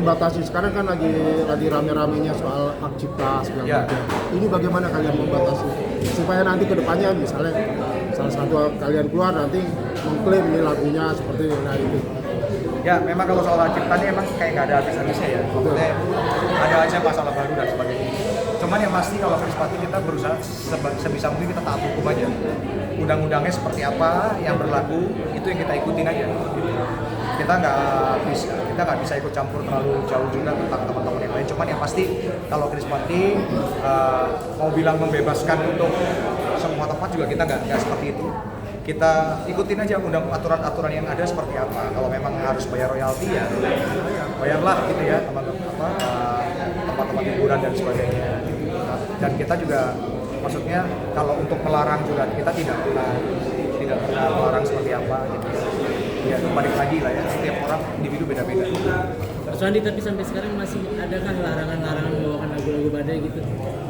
membatasi? Sekarang kan lagi rame-ramenya soal hak cipta segala Ya. macam. Ini bagaimana kalian membatasi supaya nanti kedepannya misalnya salah satu kalian keluar nanti mengklaim ini lagunya seperti itu. Ya, memang kalau soal hak cipta ini emang kayak nggak ada habis-habisnya ya. Maksudnya ada aja masalah baru dan sebagainya. Cuman yang pasti kalau Krispati kita berusaha sebisa mungkin kita taat hukum aja. Undang-undangnya seperti apa yang berlaku itu yang kita ikutin aja. Gitu. Kita nggak bisa ikut campur terlalu jauh juga tentang teman-teman yang lain. Cuman yang pasti kalau Krispati mau bilang membebaskan untuk semua tempat juga kita nggak seperti itu. Kita ikutin aja aturan-aturan yang ada seperti apa. Kalau memang harus bayar royalti ya bayarlah gitu ya tempat-tempat hiburan dan sebagainya. Dan kita juga maksudnya kalau untuk melarang juga kita tidak pernah melarang seperti apa gitu. Ya balik lagi lah ya, setiap orang individu beda-beda. Mas Wandi, tapi sampai sekarang masih adakah larangan-larangan membawakan lagu-lagu Badai gitu?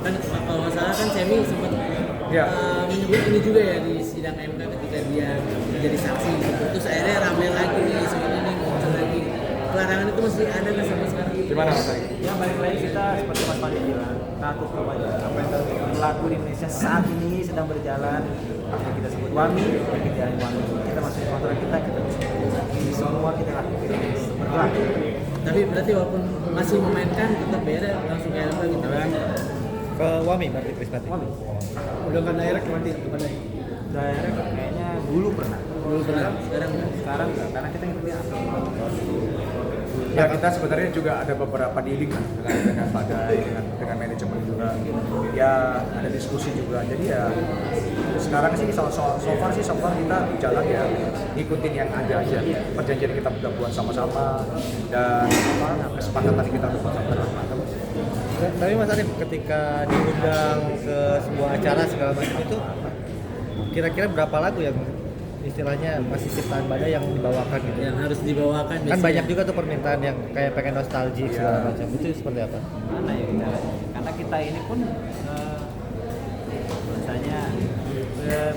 Kan kalau nggak salah kan Semi sempat menyebut ini juga ya di sidang MK ketika dia menjadi saksi gitu. Terus akhirnya rame lagi nih, sebenarnya nih muncul lagi. Larangan itu masih ada nggak sampai sekarang? Gimana Mas Ari? Ya balik lagi kita seperti Mas Wandi bilang, takut kepada apa yang berlaku di Indonesia saat ini sedang berjalan. Apa kita sebut wami, kita wami. Kita masuk kontrak kita ini semua kita lakukan berlaku. Tapi berarti walaupun masih memainkan tetap beda langsung kayak apa gitu. Ke Wami berarti Krispati. Wami. Udah kan daerah kemana kepada Daerah kayaknya dulu pernah. Sekarang enggak. Sekarang enggak, karena kita ngikutin aturan. Ya kita sebenarnya juga ada beberapa dealing kan dengan Badai, dengan manajemen juga. Ya ada diskusi juga. Jadi ya sekarang sih so far kita jalan ya ikutin yang ada aja. Perjanjian kita udah buat sama-sama dan kesepakatan kita udah buat sama-sama. Tapi Mas Arif ketika diundang ke sebuah acara segala macam itu kira-kira berapa lagu yang istilahnya masih ciptaan Badai yang dibawakan gitu? Yang harus dibawakan Kan biasanya. banyak juga tuh permintaan yang kayak pengen nostalgia segala macam. Itu seperti apa? Mana ya kita? Karena kita ini pun rasanya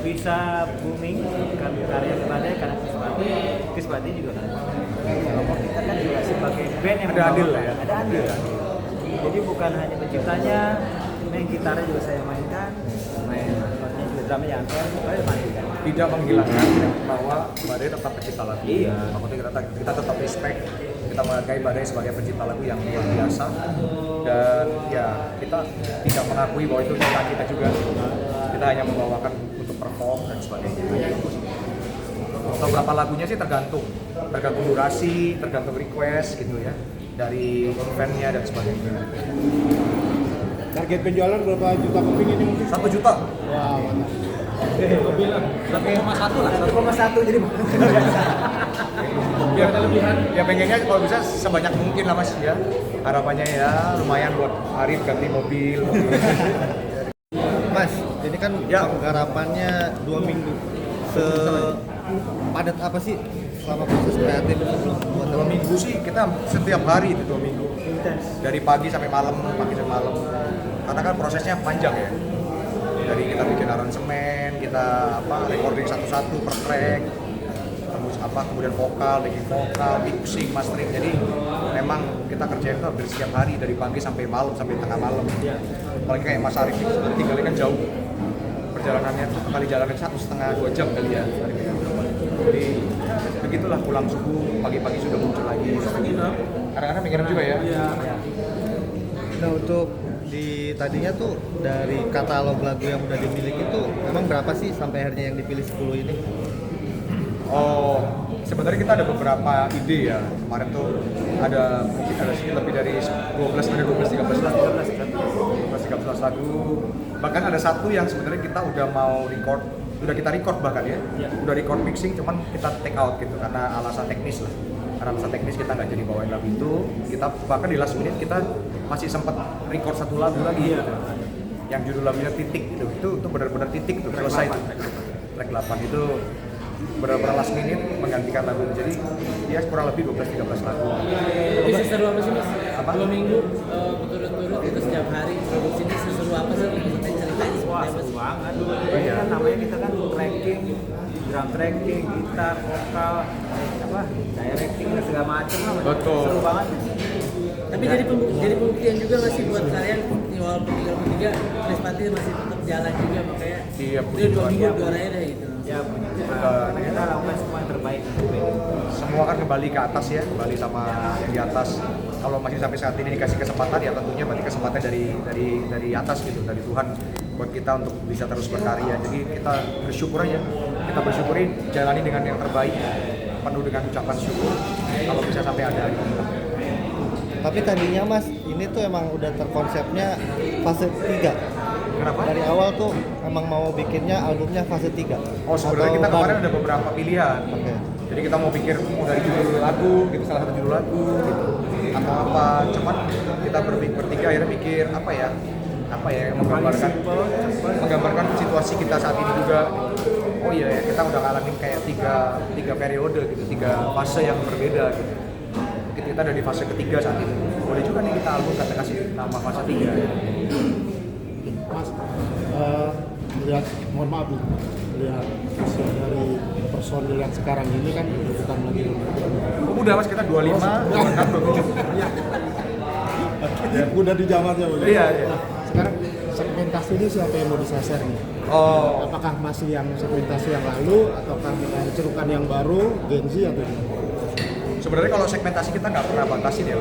bisa booming karya Badai karena Krispati juga kan. Kalau kita kan juga sebagai band yang Ada andil lah ya. Ada andil. Jadi bukan hanya penciptanya, main gitarnya juga saya mainkan, main juga drumnya Anton, saya mainkan. Tidak menghilangkan bahwa Badai tetap pencipta lagu. Iya. Maksudnya kita tetap respect, kita menghargai Badai sebagai pencipta lagu yang luar biasa. Dan ya kita tidak mengakui bahwa itu ciptaan kita juga. Kita hanya membawakan untuk perform dan sebagainya. Untuk berapa lagunya sih tergantung durasi, tergantung request gitu ya dari eventnya dan sebagainya. target penjualan berapa juta keping ini mungkin? 1 juta. Wah, mantap. 1,1 lah, 1,1 jadi Ya, ya pengennya kalau bisa sebanyak mungkin lah Mas ya. Harapannya ya lumayan buat Arif ganti mobil. Mas, ini kan Ya. penggarapannya 2 minggu. Sepadat apa sih selama proses kreatif itu belum buat 2 minggu sih kita setiap hari itu 2 minggu. Dari pagi sampai malam, Karena kan prosesnya panjang ya. Dari kita bikin aransemen, kita recording satu-satu per track, terus kemudian vokal, backing vokal, mixing, mastering. Jadi memang kita kerjain itu hampir setiap hari dari pagi sampai malam, sampai tengah malam. Apalagi kayak Mas Arif ini tinggalnya kan jauh. Perjalanannya kali jalannya 1,5-2 jam kali ya. Jadi begitulah pulang subuh, pagi-pagi sudah muncul lagi. Kadang-kadang mikirin juga ya. Nah, untuk di tadinya tuh dari katalog lagu yang udah dimiliki tuh memang berapa sih sampai akhirnya yang dipilih 10 ini? Oh, sebenarnya kita ada beberapa ide ya. Kemarin tuh mungkin ada sih lebih dari 13 lagu. Bahkan ada satu yang sebenarnya kita udah kita record bahkan ya. Udah record mixing cuman kita take out gitu karena alasan teknis lah. Karena alasan teknis kita nggak jadi bawain lagu itu. Kita bahkan di last minute kita masih sempat record satu lagu lagi gitu. Yang judul lagunya Titik gitu. Itu benar-benar titik tuh selesai tuh. Track 8 itu benar-benar last minute menggantikan lagu. Jadi dia kurang lebih 12-13 lagu. Tapi seseru apa sih Mas? Apa? 2 minggu berturut-turut itu setiap hari produksi ini seseru apa sih? Maksudnya ceritanya seperti wah apa seru sih? banget. Ini kan namanya kita kan tracking, drum tracking, gitar, vokal, directing dan segala macam lah. Betul. Seru banget. Tapi jadi pembuktian juga nggak sih buat kalian walaupun 33 Krispati masih tetap jalan juga makanya Iya, udah 2 minggu juara aja deh gitu. Ya kita lakukan semua yang terbaik untuk BNI. Semua kan kembali ke atas ya, kembali sama yang di atas. Kalau masih sampai saat ini dikasih kesempatan ya tentunya berarti kesempatan dari atas gitu, dari Tuhan buat kita untuk bisa terus berkarya. Jadi kita bersyukur aja, kita bersyukurin jalani dengan yang terbaik, penuh dengan ucapan syukur kalau bisa sampai ada hari ini. Tapi tadinya Mas, ini tuh emang udah terkonsepnya fase 3. Kenapa? Dari awal tuh emang mau bikinnya albumnya fase 3. Oh sebenarnya kita kemarin ada beberapa pilihan. Oke. Jadi kita mau pikir mau dari judul lagu, gitu salah satu judul lagu, gitu atau apa. Cuman kita bertiga akhirnya pikir apa ya yang menggambarkan situasi kita saat ini juga. Oh iya ya, kita udah ngalamin kayak tiga periode gitu, 3 fase yang berbeda gitu. Kita ada di fase ketiga saat ini. Boleh juga nih kita album kata kasih nama fase 3. Mas, melihat, mohon maaf nih, melihat usia dari personil yang sekarang ini kan bukan lagi Udah mas, kita 25, kan 27. udah di zamannya udah. Iya. Nah, sekarang segmentasi ini siapa yang mau disasar nih? Oh, Apakah masih yang segmentasi yang lalu ataukah dengan cerukan yang baru, Gen Z atau gimana? sebenarnya kalau segmentasi kita nggak pernah batasin ya.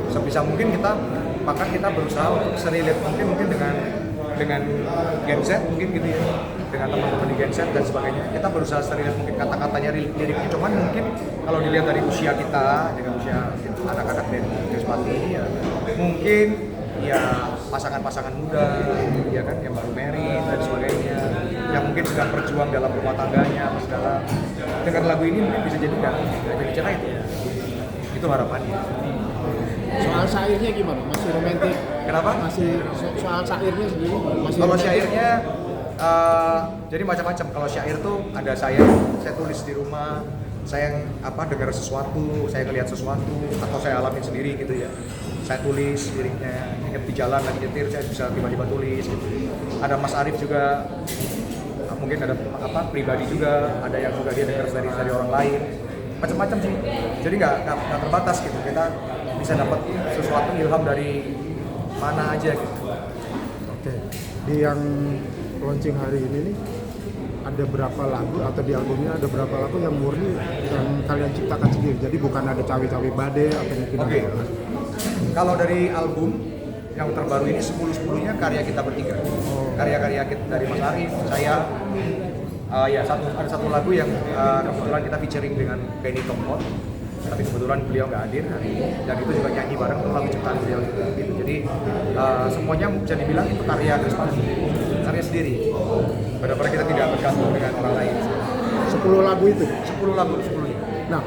Sebisa mungkin kita berusaha untuk serelate mungkin dengan Gen Z mungkin gitu ya, dengan teman-teman di Gen Z dan sebagainya. Kita berusaha serelate mungkin kata-katanya liriknya, cuman mungkin kalau dilihat dari usia kita dengan usia anak-anak dari Krispati ya mungkin ya pasangan-pasangan muda ya kan yang baru married dan sebagainya yang mungkin sedang berjuang dalam rumah tangganya segala dengan lagu ini mungkin bisa jadi nggak jadi cerai itu harapannya. Soal syairnya gimana? Masih romantis? Kenapa? Masih soal syairnya sendiri masih Kalau romantis? syairnya jadi macam-macam. Kalau syair tuh ada saya tulis di rumah, saya dengar sesuatu, saya ngelihat sesuatu atau saya alamin sendiri gitu ya. Saya tulis liriknya, ingat di jalan lagi nyetir saya bisa tiba-tiba tulis gitu. Ada Mas Arif juga, mungkin ada pribadi juga, ada yang juga dia dengar dari orang lain. Macam-macam sih. Jadi nggak terbatas gitu. Kita bisa dapat sesuatu ilham dari mana aja gitu. Oke. Di yang launching hari ini nih ada berapa lagu atau di albumnya ada berapa lagu yang murni yang kalian ciptakan sendiri? Jadi bukan ada cawe-cawe bade atau mungkin Oke. ada. Kalau dari album yang terbaru ini 10-10-nya karya kita bertiga. Karya-karya kita dari Mas Arif, saya. Ada satu lagu yang kebetulan kita featuring dengan Benny Tompot, tapi kebetulan beliau nggak hadir hari ini, dan itu juga nyanyi bareng itu lagu ciptaan beliau juga gitu. Jadi semuanya bisa dibilang itu karya Krispati, karya sendiri. Benar-benar kita tidak bergantung dengan orang lain. 10 lagu itu. 10 lagu 10-nya. Nah,